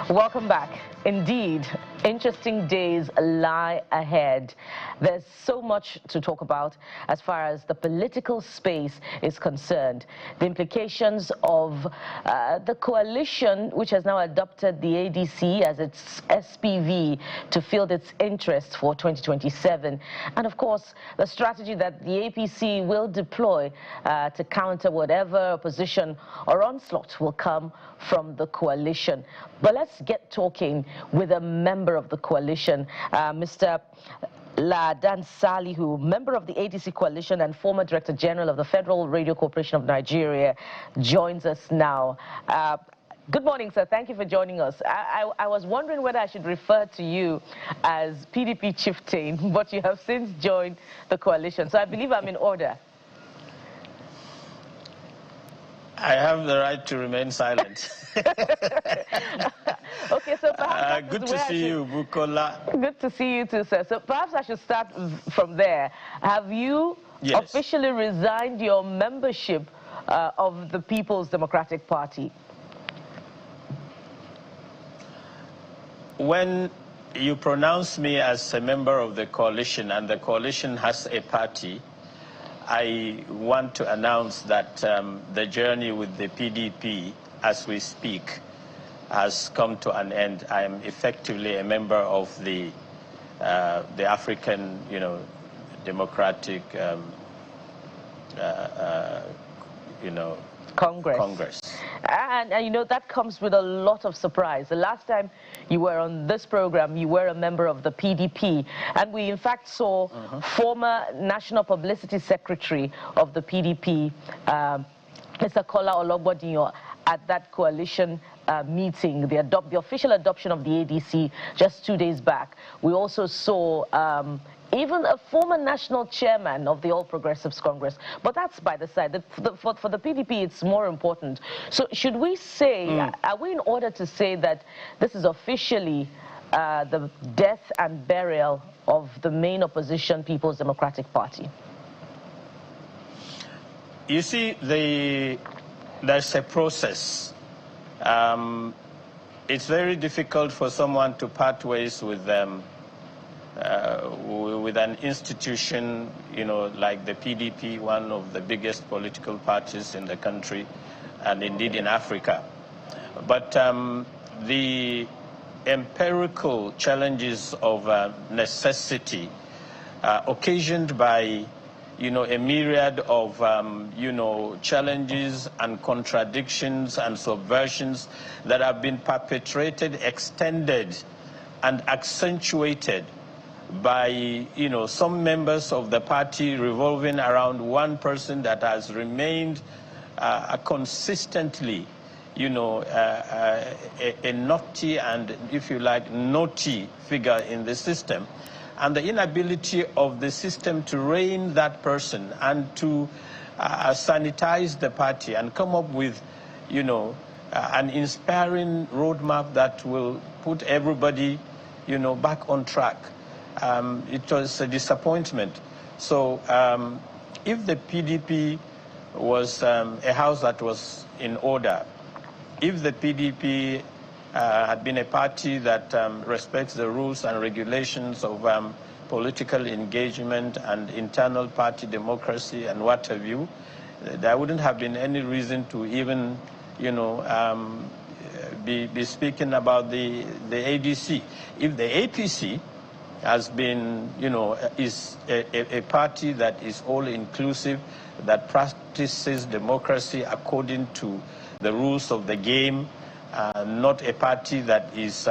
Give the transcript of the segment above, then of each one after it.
Welcome back. Indeed, interesting days lie ahead. There's so much to talk about as far as the political space is concerned. The implications of the coalition, which has now adopted the ADC as its SPV to field its interests for 2027. And of course, the strategy that the APC will deploy to counter whatever opposition or onslaught will come from the coalition. But let's get talking with a member of the coalition, Mr. Ladan Salihu, member of the ADC coalition and former Director General of the Federal Radio Corporation of Nigeria, joins us now. Good morning, sir. Thank you for joining us. I was wondering whether I should refer to you as PDP chieftain, but you have since joined the coalition, so I believe I'm in order. I have the right to remain silent. Okay, so perhaps good to see you, Bukola. Good to see you too, sir. So perhaps I should start from there. Have you officially resigned your membership of the People's Democratic Party? When you pronounce me as a member of the coalition and the coalition has a party, I want to announce that the journey with the PDP, as we speak, has come to an end. I am effectively a member of the African, Democratic, Congress. And that comes with a lot of surprise. The last time you were on this program, you were a member of the PDP. And we, in fact, saw former National Publicity Secretary of the PDP, Mr. Kola Ologbodinyo, at that coalition meeting, the official adoption of the ADC just 2 days back. We also saw even a former national chairman of the All Progressives Congress. But that's by the side. For the PDP, it's more important. So should we say, are we in order to say that this is officially the death and burial of the main opposition, People's Democratic Party? You see, there's a process. It's very difficult for someone to part ways with an institution, like the PDP, one of the biggest political parties in the country and indeed in Africa. But the empirical challenges of necessity occasioned by a myriad of, challenges and contradictions and subversions that have been perpetrated, extended, and accentuated by, some members of the party revolving around one person that has remained consistently, a naughty and, if you like, naughty figure in the system. And the inability of the system to rein that person and to sanitize the party and come up with, an inspiring roadmap that will put everybody, back on track. It was a disappointment. So if the PDP was a house that was in order, if the PDP had been a party that respects the rules and regulations of political engagement and internal party democracy and what have you, there wouldn't have been any reason to even, be speaking about the ADC. If the APC has been, is a party that is all-inclusive, that practices democracy according to the rules of the game, not a party that is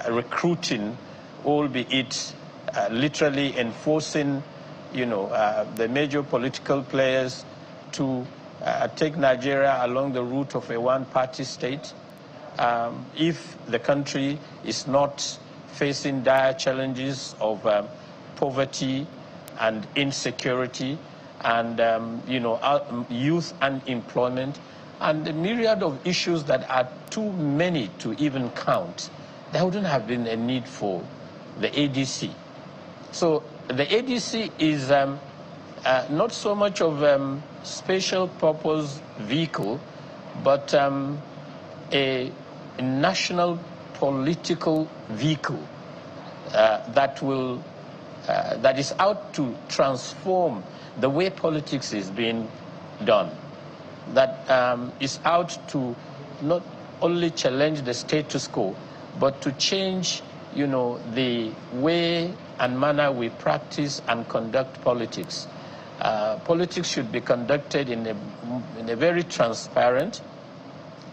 recruiting, albeit literally enforcing, the major political players to take Nigeria along the route of a one-party state. If the country is not facing dire challenges of poverty and insecurity and, youth unemployment, and the myriad of issues that are too many to even count, there wouldn't have been a need for the ADC. So the ADC is not so much of a special purpose vehicle, but a national political vehicle that is out to transform the way politics is being done, that is out to not only challenge the status quo, but to change, you know, the way and manner we practice and conduct politics. Politics should be conducted in a very transparent,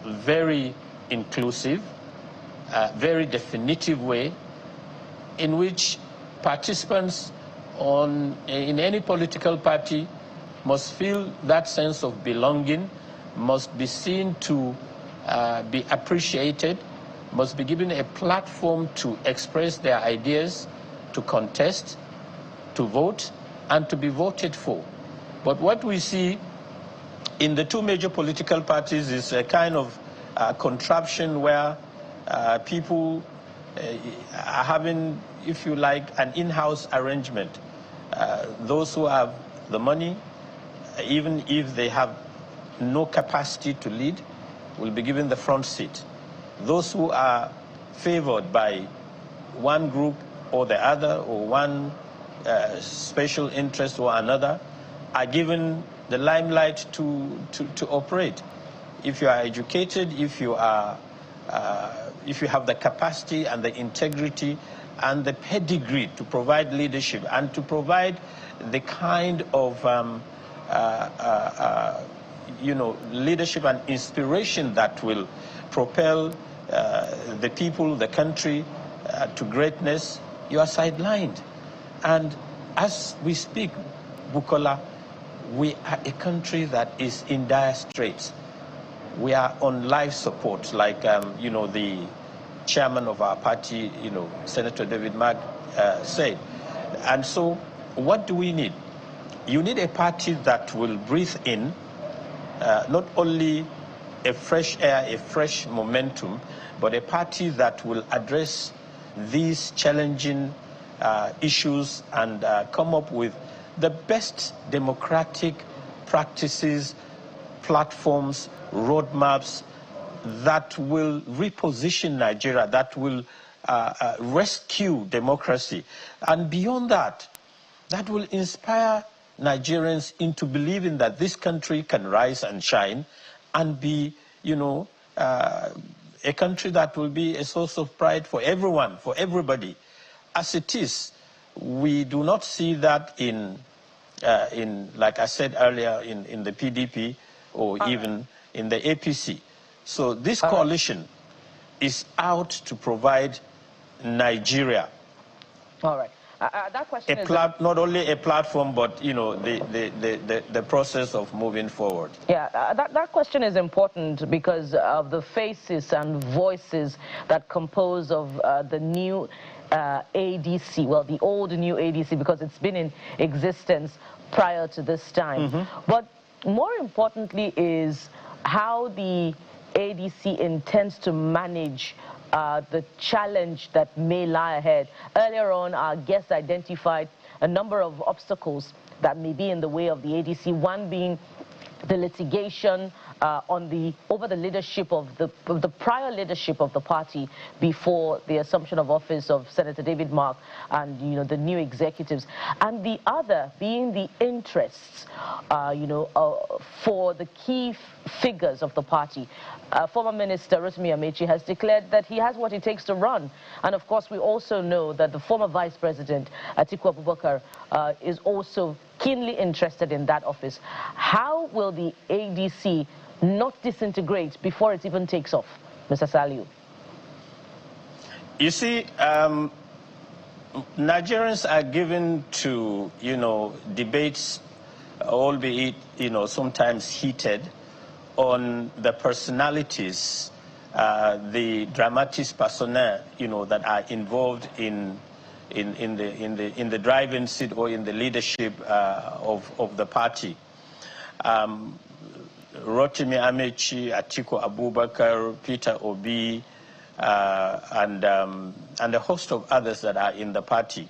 very inclusive, very definitive way, in which participants in any political party must feel that sense of belonging, must be seen to be appreciated, must be given a platform to express their ideas, to contest, to vote, and to be voted for. But what we see in the two major political parties is a kind of contraption where people are having, if you like, an in-house arrangement. Those who have the money, even if they have no capacity to lead, will be given the front seat. Those who are favored by one group or the other, or one special interest or another, are given the limelight to operate. If you are educated, if you have the capacity and the integrity and the pedigree to provide leadership and to provide the kind of leadership and inspiration that will propel the people, the country to greatness, you are sidelined. And as we speak, Bukola, we are a country that is in dire straits. We are on life support, like the chairman of our party, Senator David Mark said. And so what do we need? You need a party that will breathe in not only a fresh air, a fresh momentum, but a party that will address these challenging issues and come up with the best democratic practices, platforms, roadmaps that will reposition Nigeria, that will rescue democracy. And beyond that, that will inspire Nigerians into believing that this country can rise and shine and be, a country that will be a source of pride for everyone, for everybody. As it is, we do not see that in like I said earlier, in the PDP or even in the APC. So this coalition is out to provide Nigeria. All right. That question is not only a platform, but the process of moving forward. Yeah, that question is important because of the faces and voices that compose of the new ADC, well, the old new ADC, because it's been in existence prior to this time. Mm-hmm. But more importantly is how the ADC intends to manage the challenge that may lie ahead. Earlier on, our guests identified a number of obstacles that may be in the way of the ADC, one being the litigation over the leadership of the prior leadership of the party before the assumption of office of Senator David Mark and the new executives, and the other being the interests for the key figures of the party. Former Minister Rotimi Amechi has declared that he has what it takes to run, and of course we also know that the former Vice President Atiku Abubakar is also keenly interested in that office. How will the ADC not disintegrate before it even takes off, Mr. Saliu? You see, Nigerians are given to, debates, albeit, sometimes heated, on the personalities, the dramatis personae, that are involved in the driving seat or in the leadership of the party. Rotimi Amechi, Atiku Abubakar, Peter Obi, and a host of others that are in the party.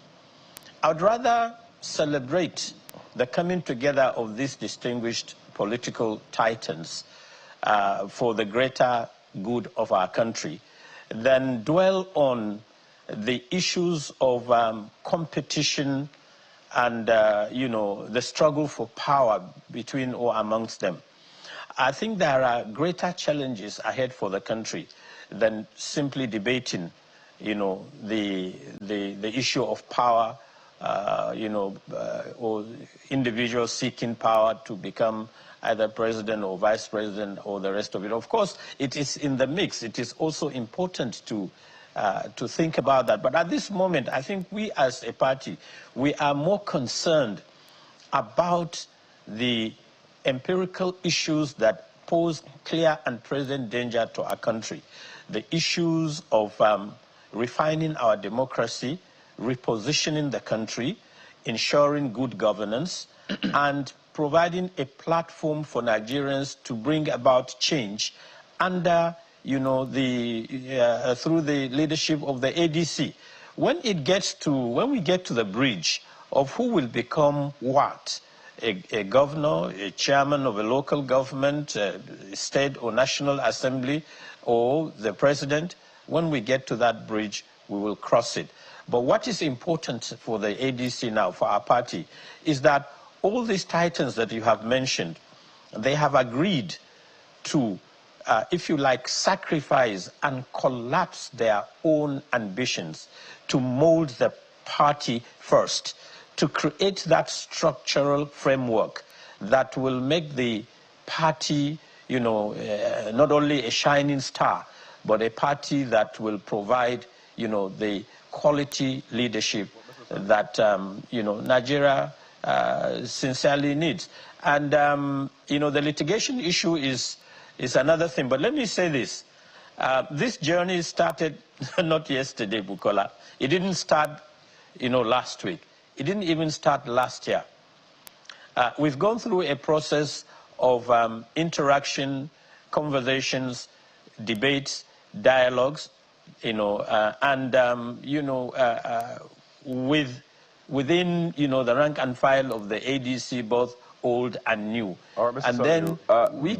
I would rather celebrate the coming together of these distinguished political titans for the greater good of our country than dwell on the issues of competition and, you know, the struggle for power between or amongst them. I think there are greater challenges ahead for the country than simply debating, you know, the issue of power, you know, or individuals seeking power to become either president or vice president or the rest of it. Of course, it is in the mix. It is also important to think about that. But at this moment, I think we as a party, we are more concerned about the empirical issues that pose clear and present danger to our country. The issues of refining our democracy, repositioning the country, ensuring good governance, and providing a platform for Nigerians to bring about change under, you know, through the leadership of the ADC. When we get to the bridge of who will become what, a governor, a chairman of a local government, a state or national assembly, or the president, when we get to that bridge, we will cross it. But what is important for the ADC now, for our party, is that all these titans that you have mentioned, they have agreed to, if you like, sacrifice and collapse their own ambitions to mold the party first, to create that structural framework that will make the party, you know, not only a shining star, but a party that will provide, you know, the quality leadership that, you know, Nigeria sincerely needs. And, you know, the litigation issue is another thing. But let me say this. This journey started not yesterday, Bukola. It didn't start, you know, last week. It didn't even start last year. We've gone through a process of interaction, conversations, debates, dialogues, you know, and, you know, within, you know, the rank and file of the ADC, both old and new. All right, Mr. And then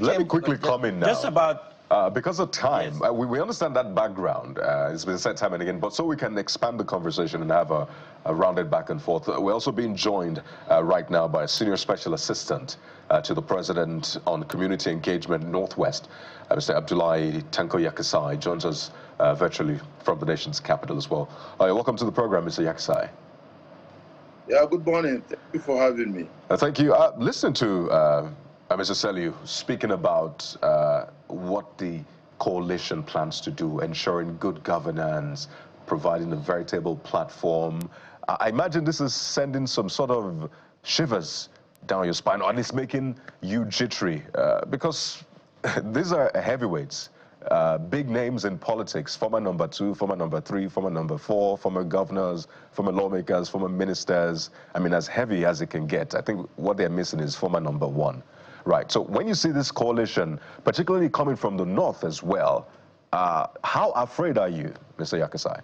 let me quickly come in now. Just about... because of time, yes. We understand that background. It's been said time and again, but so we can expand the conversation and have a rounded back and forth. We're also being joined right now by a senior special assistant to the president on community engagement Northwest, Mr. Abdullahi Tanko Yakasai, joins us virtually from the nation's capital as well. Welcome to the program, Mr. Yakasai. Yeah, good morning. Thank you for having me. Thank you. Listen to Mr. Seliu speaking about what the coalition plans to do, ensuring good governance, providing a veritable platform. I imagine this is sending some sort of shivers down your spine, and it's making you jittery, because these are heavyweights, big names in politics, former number 2, former number 3, former number 4, former governors, former lawmakers, former ministers. I mean, as heavy as it can get. I think what they're missing is former number 1. Right, so when you see this coalition, particularly coming from the north as well, how afraid are you, Mr. Yakasai?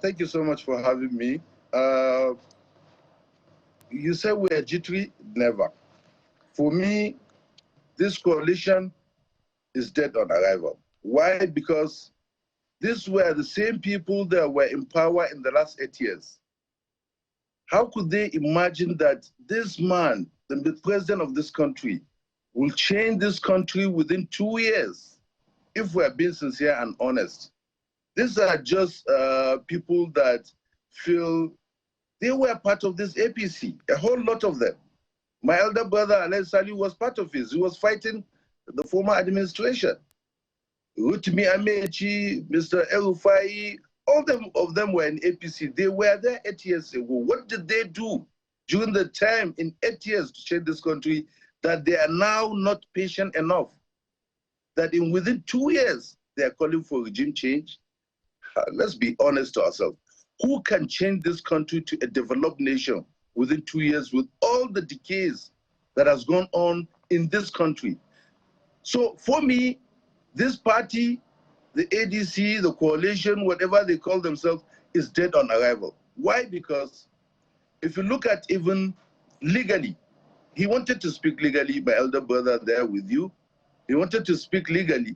Thank you so much for having me. You say we're jittery? Never. For me, this coalition is dead on arrival. Why? Because these were the same people that were in power in the last 8 years. How could they imagine that this man, the president of this country, will change this country within 2 years, if we're being sincere and honest? These are just people that feel they were part of this APC, a whole lot of them. My elder brother, Aide Saliu, was part of it. He was fighting the former administration. Rotimi Amechi, Mr. El-Rufai, all of them were in APC. They were there 8 years ago. What did they do during the time in 8 years to change this country that they are now not patient enough? That within 2 years, they are calling for regime change? Let's be honest to ourselves. Who can change this country to a developed nation within 2 years with all the decays that has gone on in this country? So for me, this party, the ADC, the coalition, whatever they call themselves, is dead on arrival. Why? Because if you look at even legally, he wanted to speak legally, my elder brother there with you. He wanted to speak legally.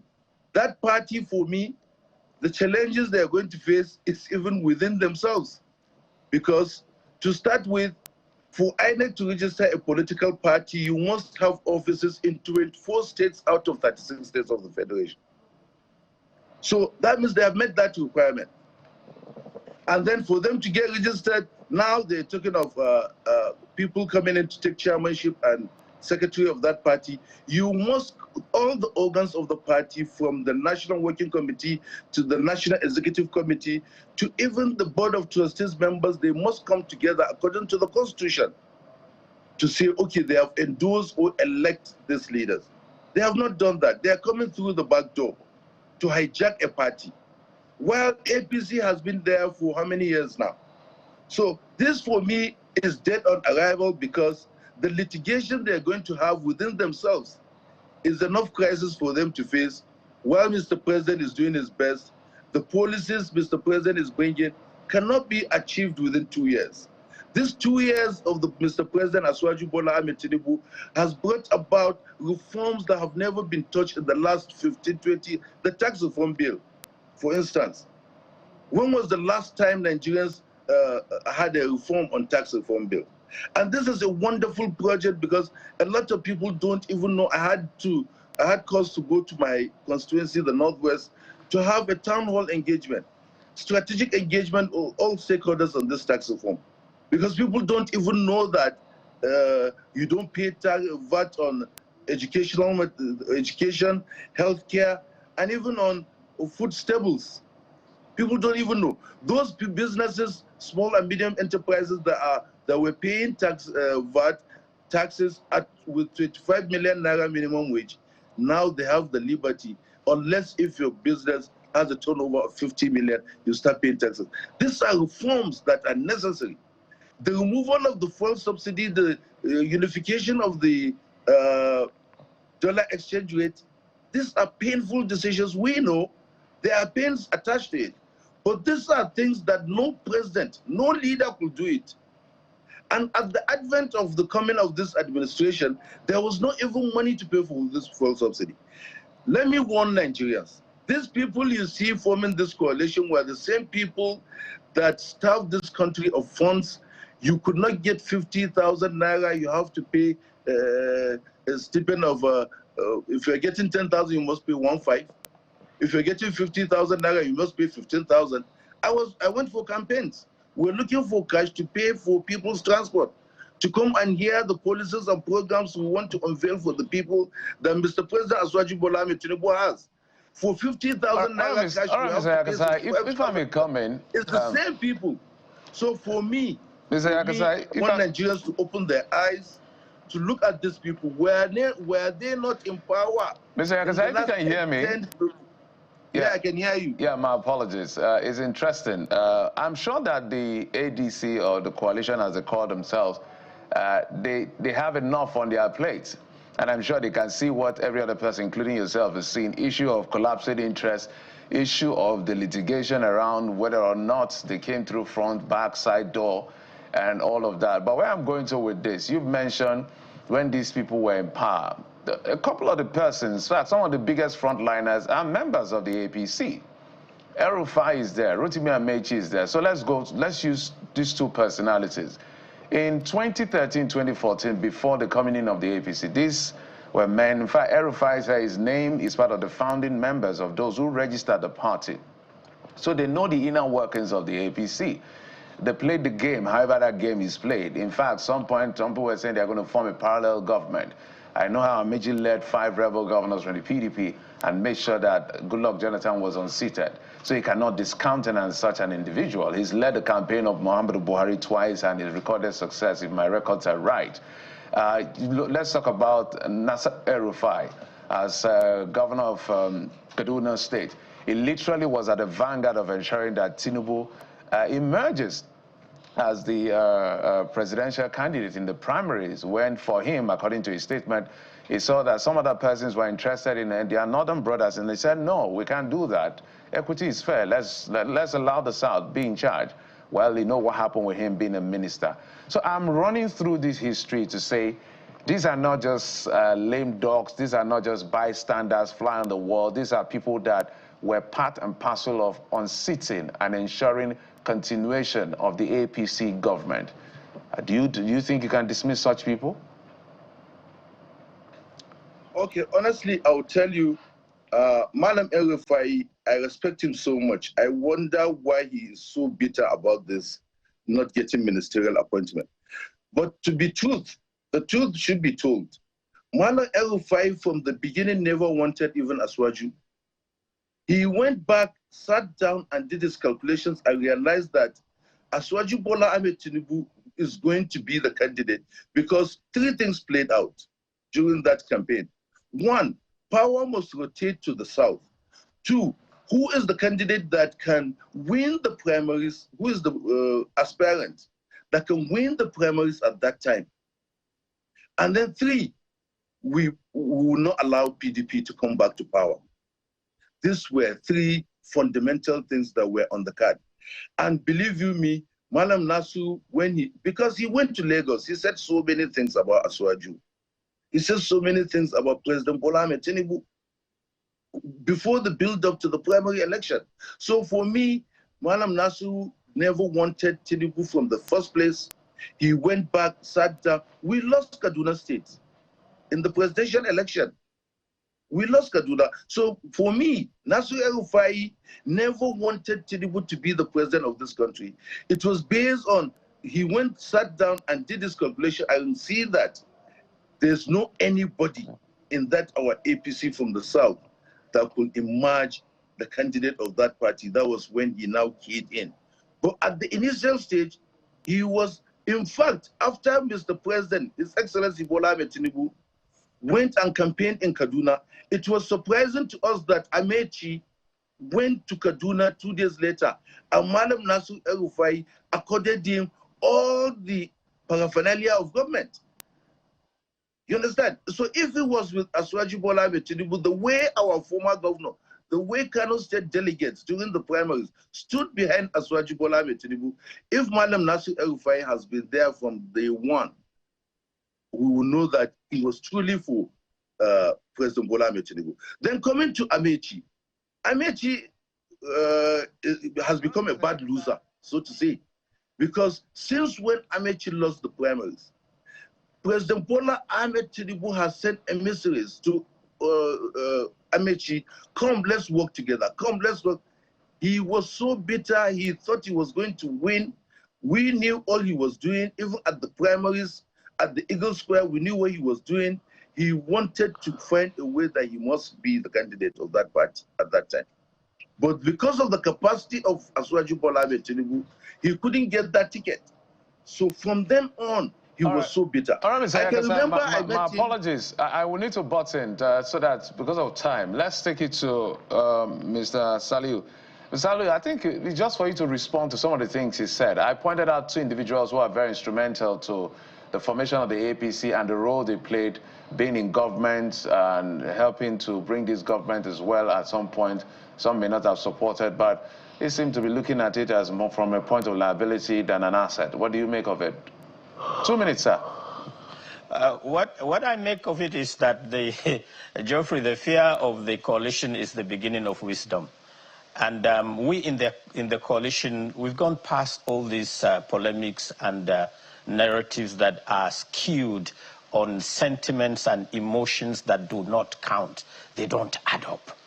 That party, for me, the challenges they are going to face is even within themselves. Because to start with, for Aide to register a political party, you must have offices in 24 states out of 36 states of the Federation. So that means they have met that requirement. And then for them to get registered, now they're talking of people coming in to take chairmanship and secretary of that party. You must, all the organs of the party, from the National Working Committee to the National Executive Committee to even the Board of Trustees members, they must come together according to the Constitution to say, okay, they have endorsed or elect these leaders. They have not done that. They are coming through the back door to hijack a party. While APC has been there for how many years now? So this, for me, is dead on arrival, because the litigation they're going to have within themselves is enough crisis for them to face while Mr. President is doing his best. The policies Mr. President is bringing cannot be achieved within 2 years. These 2 years of the Mr. President Asiwaju Bola Ahmed Tinubu has brought about reforms that have never been touched in the last 15, 20, the tax reform bill, for instance. When was the last time Nigerians had a reform on tax reform bill? And this is a wonderful project, because a lot of people don't even know. I had cause to go to my constituency, the Northwest, to have a town hall engagement, strategic engagement of all stakeholders on this tax reform. Because people don't even know that you don't pay VAT on education, healthcare, and even on food staples. People don't even know. Those businesses, small and medium enterprises that were paying VAT taxes with 25 million naira minimum wage, now they have the liberty, unless if your business has a turnover of 50 million, you start paying taxes. These are reforms that are necessary. The removal of the fuel subsidy, the unification of the dollar exchange rate, these are painful decisions. We know there are pains attached to it. But these are things that no president, no leader could do it. And at the advent of the coming of this administration, there was not even money to pay for this fuel subsidy. Let me warn Nigerians. These people you see forming this coalition were the same people that starved this country of funds. You could not get 50,000 naira. You have to pay a stipend of, if you're getting 10,000, you must pay 1.5. If you're getting 50,000 naira, you must pay 15,000. I went for campaigns. We're looking for cash to pay for people's transport, to come and hear the policies and programs we want to unveil for the people that Mr. President Asiwaju Bola Ahmed Tinubu has. For 50,000 naira cash, we have to pay if I may come in, it's the same people. So for me, Mr. I want Nigerians to open their eyes to look at these people. Were they not in power? Mr. Yakasai, if you can hear me. Yeah, I can hear you. Yeah, my apologies. It's interesting. I'm sure that the ADC, or the coalition as they call themselves, they have enough on their plate. And I'm sure they can see what every other person, including yourself, is seeing. Issue of collapsing interest, issue of the litigation around whether or not they came through front, back, side door, and all of that. But where I'm going to with this, you've mentioned when these people were in power, a couple of the persons, in fact, some of the biggest frontliners are members of the APC. El-Rufai is there, Rotimi Amechi is there. So let's use these two personalities. In 2013, 2014, before the coming in of the APC, these were men. In fact, El-Rufai said his name is part of the founding members of those who registered the party. So they know the inner workings of the APC. They played the game, however that game is played. In fact, some people were saying they're going to form a parallel government. I know how Amechi led 5 rebel governors from the PDP and made sure that Goodluck Jonathan was unseated. So he cannot discountenance such an individual. He's led the campaign of Muhammadu Buhari twice and he's recorded success, if my records are right. Let's talk about Nasser El-Rufai as governor of Kaduna State. He literally was at the vanguard of ensuring that Tinubu emerges as the presidential candidate in the primaries, when for him, according to his statement, he saw that some other persons were interested in their northern brothers, and they said, no, we can't do that. Equity is fair. Let's allow the South be in charge. Well, you know what happened with him being a minister. So I'm running through this history to say, these are not just lame dogs. These are not just bystanders flying on the wall. These are people that were part and parcel of unseating and ensuring continuation of the APC government. Do you think you can dismiss such people? Okay, honestly, I will tell you, Malam El-Rufai, I respect him so much. I wonder why he is so bitter about this, not getting ministerial appointment. But to be truth, the truth should be told. Malam El-Rufai from the beginning never wanted even Aswaju. He went back, sat down and did his calculations and realized that Aswaju Bola Ahmed Tinubu is going to be the candidate because three things played out during that campaign. One, power must rotate to the south. Two, who is the candidate that can win the primaries? Who is the aspirant that can win the primaries at that time? And then three, we will not allow PDP to come back to power. These were three fundamental things that were on the card. And believe you me, Malam Nasu, because he went to Lagos, he said so many things about Aswaju. He says so many things about President Bola Ahmed Tinubu before the build-up to the primary election. So for me, Malam Nasu never wanted Tinubu from the first place. He went back, sat down. We lost Kaduna State in the presidential election. We lost Kaduna. So for me, Nasir El-Rufai never wanted Tinubu to be the president of this country. It was based on, he went, sat down and did his calculation. I will see that there's no anybody in that our APC from the south that could emerge the candidate of that party. That was when he now keyed in. But at the initial stage, he was, in fact, after Mr. President, His Excellency Bola Ahmed Tinubu, went and campaigned in Kaduna, it was surprising to us that Amechi went to Kaduna 2 days later, and Malam Nasir El-Rufai accorded him all the paraphernalia of government. You understand? So if it was with Aswaju Bola Ahmed Tinubu, the way our former governor, the way Kano State delegates during the primaries stood behind Aswaju Bola Ahmed Tinubu, if Malam Nasir El-Rufai has been there from day one, we will know that he was truly for President Bola Ahmed Tinubu. Then coming to Amechi, Amechi has become a bad loser, so to say, because since when Amechi lost the primaries, President Bola Ahmed Tinubu has sent emissaries to Amechi, come, let's work together, come, let's work. He was so bitter, he thought he was going to win. We knew all he was doing, even at the primaries, at the Eagle Square, we knew what he was doing. He wanted to find a way that he must be the candidate of that party at that time. But because of the capacity of Aswaju Bola Ahmed Tinubu, he couldn't get that ticket. So from then on, he was so bitter. All right, Mr. I can remember my apologies. I will need to butt in so that because of time, let's take it to Mr. Saliu. Mr. Saliu, I think it's just for you to respond to some of the things he said. I pointed out two individuals who are very instrumental to the formation of the APC and the role they played being in government and helping to bring this government as well at some point. Some may not have supported, but they seem to be looking at it as more from a point of liability than an asset. What do you make of it? 2 minutes, sir. What I make of it is that, Geoffrey, the fear of the coalition is the beginning of wisdom. And we in the coalition, we've gone past all these polemics and narratives that are skewed on sentiments and emotions that do not count. They don't add up.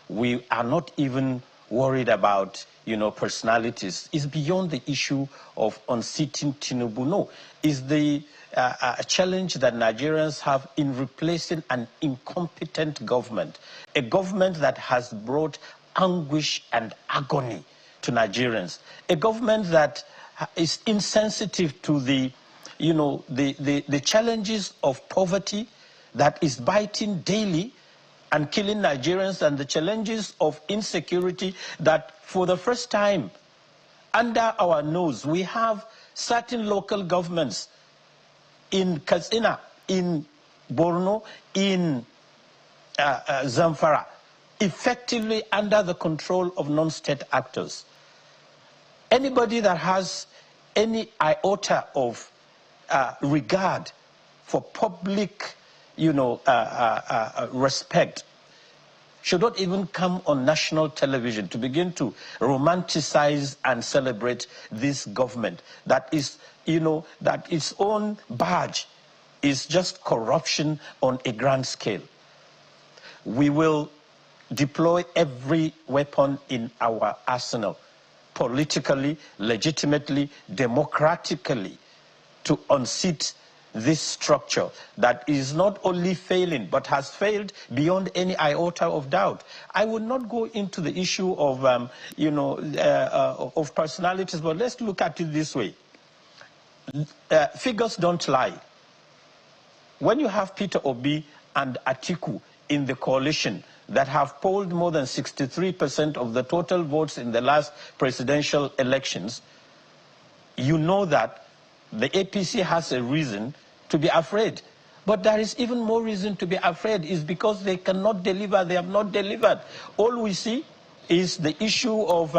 We are not even worried about, personalities. It's beyond the issue of unseating Tinubu. No, it's the challenge that Nigerians have in replacing an incompetent government, a government that has brought anguish and agony to Nigerians, a government that is insensitive to the challenges of poverty that is biting daily and killing Nigerians, and the challenges of insecurity that for the first time under our nose, we have certain local governments in Katsina, in Borno, in Zamfara, effectively under the control of non-state actors. Anybody that has any iota of regard for public, respect should not even come on national television to begin to romanticize and celebrate this government that is, that its own badge is just corruption on a grand scale. We will deploy every weapon in our arsenal, politically, legitimately, democratically, to unseat this structure that is not only failing, but has failed beyond any iota of doubt. I would not go into the issue of, of personalities, but let's look at it this way. Figures don't lie. When you have Peter Obi and Atiku in the coalition that have polled more than 63% of the total votes in the last presidential elections, you know that the APC has a reason to be afraid. But there is even more reason to be afraid is because they cannot deliver, they have not delivered. All we see is the issue of,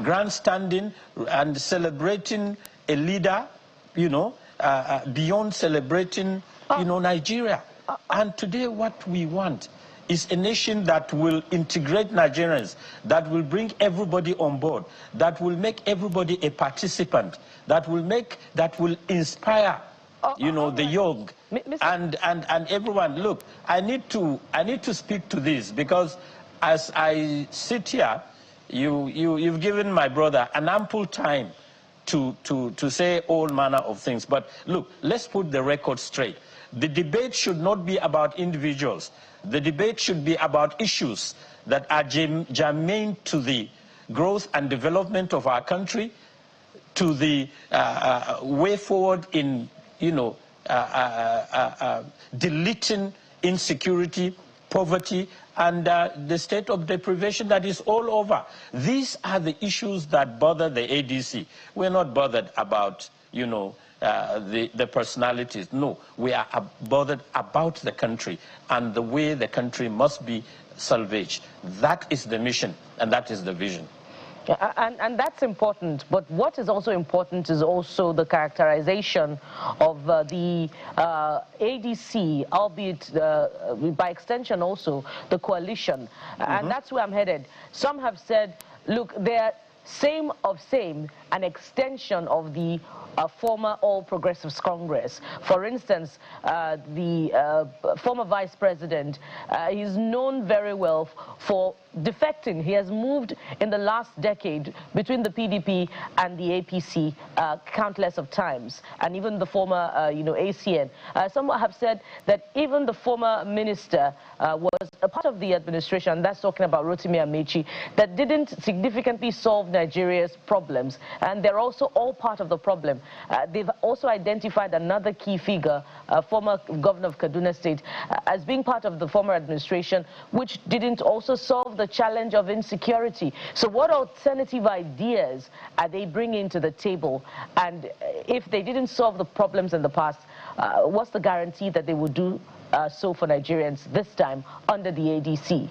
grandstanding and celebrating a leader, beyond celebrating, Nigeria. And today what we want is a nation that will integrate Nigerians, that will bring everybody on board, that will make everybody a participant, that will inspire, the young and everyone. Look, I need to speak to this because as I sit here, you've given my brother an ample time to say all manner of things. But look, let's put the record straight. The debate should not be about individuals. The debate should be about issues that are germane to the growth and development of our country, to the way forward in, deleting insecurity, poverty, and the state of deprivation that is all over. These are the issues that bother the ADC. We're not bothered about, the personalities. No, we are bothered about the country and the way the country must be salvaged. That is the mission and that is the vision. And that's important, but what is also important is also the characterization of the ADC, albeit by extension also the coalition. And that's where I'm headed. Some have said, look, they're same of same, an extension of the former All Progressives Congress. For instance, the former vice president, he's known very well for defecting. He has moved in the last decade between the PDP and the APC countless of times, and even the former, ACN. Some have said that even the former minister was a part of the administration, that's talking about Rotimi Amechi, that didn't significantly solve Nigeria's problems, and they're also all part of the problem. They've also identified another key figure, former governor of Kaduna State, as being part of the former administration, which didn't also solve the challenge of insecurity. So what alternative ideas are they bringing to the table? And if they didn't solve the problems in the past, what's the guarantee that they will do so for Nigerians this time under the ADC?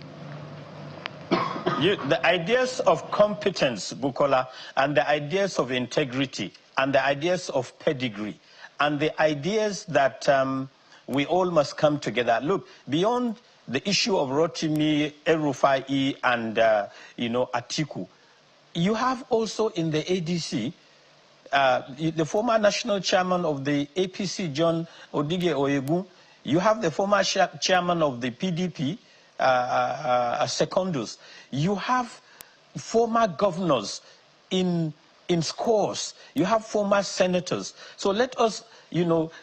The ideas of competence, Bukola, and the ideas of integrity, and the ideas of pedigree, and the ideas that we all must come together. Look, beyond the issue of Rotimi, El-Rufai, and Atiku, you have also in the ADC the former national chairman of the APC, John Odige Oyegun. You have the former chairman of the PDP, Secondus. You have former governors in scores. You have former senators. So let us,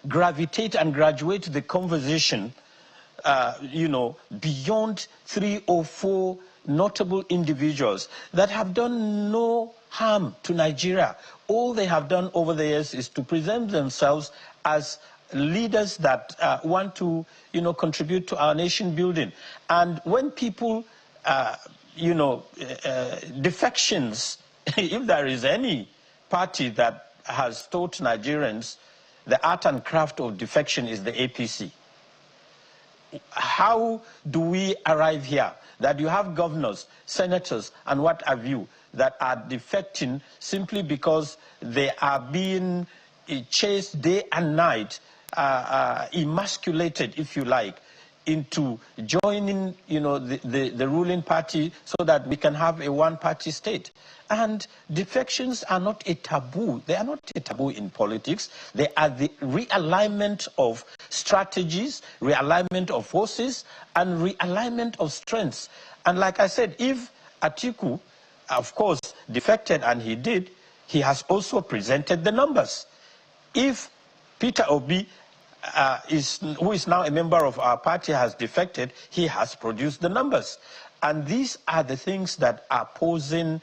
gravitate and graduate the conversation, beyond 3 or 4 notable individuals that have done no harm to Nigeria. All they have done over the years is to present themselves as leaders that want to, contribute to our nation building. And when people, defections, if there is any party that has taught Nigerians the art and craft of defection, is the APC. How do we arrive here? That you have governors, senators, and what have you, that are defecting simply because they are being chased day and night emasculated, if you like, into joining, the ruling party so that we can have a one-party state. And defections are not a taboo. They are not a taboo in politics. They are the realignment of strategies, realignment of forces, and realignment of strengths. And like I said, if Atiku, of course, defected, and he did, he has also presented the numbers. If Peter Obi, who is now a member of our party, has defected, he has produced the numbers. And these are the things that are posing,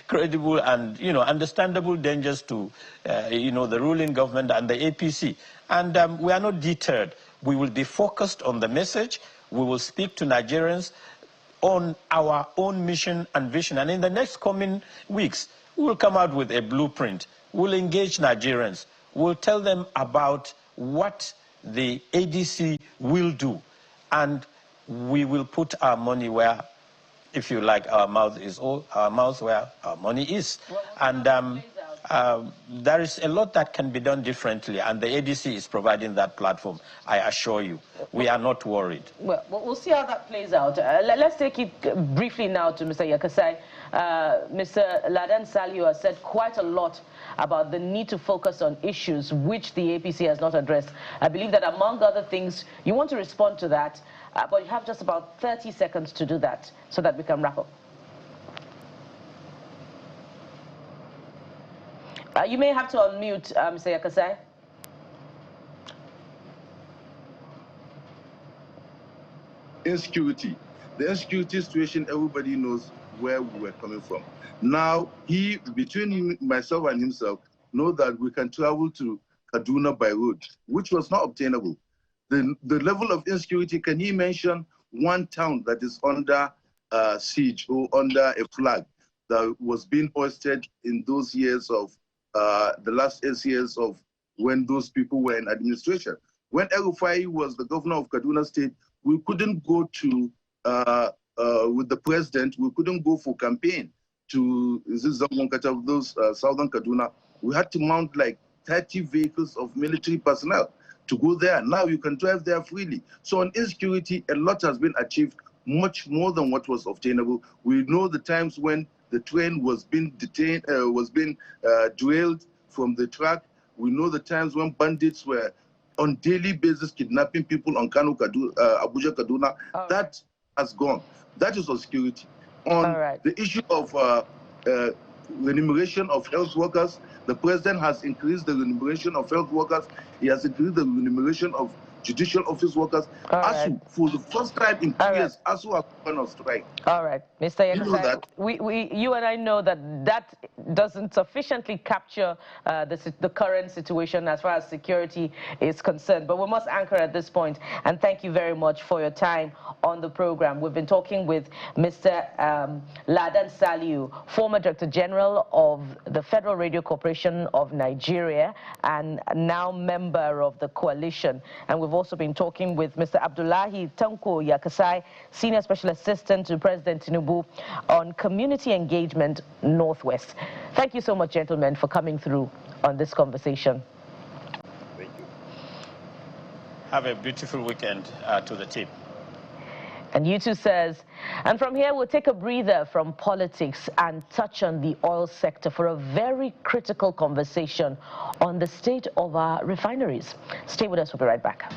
credible and, understandable dangers to, the ruling government and the APC. And we are not deterred. We will be focused on the message. We will speak to Nigerians on our own mission and vision. And in the next coming weeks, we will come out with a blueprint. We'll engage Nigerians. We'll tell them about what the ADC will do. And we will put our money where, if you like, our mouth where our money is. And there is a lot that can be done differently, and the ADC is providing that platform, I assure you. We are not worried. Well, we'll see how that plays out. Let's take it briefly now to Mr. Yakasai. Mr. Ladan Saliu has said quite a lot about the need to focus on issues which the APC has not addressed. I believe that among other things, you want to respond to that, but you have just about 30 seconds to do that so that we can wrap up. You may have to unmute, Mr. Yakasai. Insecurity. The insecurity situation, everybody knows where we were coming from. Now, between myself and himself, know that we can travel to Kaduna by road, which was not obtainable. The level of insecurity, can he mention one town that is under siege or under a flag that was being hoisted in those years of the last 8 years of when those people were in administration? When El-Rufai was the governor of Kaduna State, we couldn't go to, with the president, we couldn't go for campaign to those southern Kaduna. We had to mount like 30 vehicles of military personnel to go there. Now you can drive there freely. So on insecurity, a lot has been achieved, much more than what was obtainable. We know the times when the train was being detained, derailed from the track. We know the times when bandits were on daily basis kidnapping people on Abuja, Kaduna. That has gone. That is on security. On the issue of remuneration of health workers, the president has increased the remuneration of health workers. He has increased the remuneration of judicial office workers. ASU, for the first time in 2 years, ASU has gone on strike. All right, Mr. Yakasai, you and I know that doesn't sufficiently capture the current situation as far as security is concerned. But we must anchor at this point. And thank you very much for your time on the program. We've been talking with Mr. Ladan Saliu, former Director General of the Federal Radio Corporation of Nigeria, and now member of the coalition. And we've also been talking with Mr. Abdullahi Tanko Yakasai, Senior Special Assistant to President Tinubu on Community Engagement Northwest. Thank you so much, gentlemen, for coming through on this conversation. Thank you. Have a beautiful weekend to the team. And you too, says. And from here, we'll take a breather from politics and touch on the oil sector for a very critical conversation on the state of our refineries. Stay with us. We'll be right back.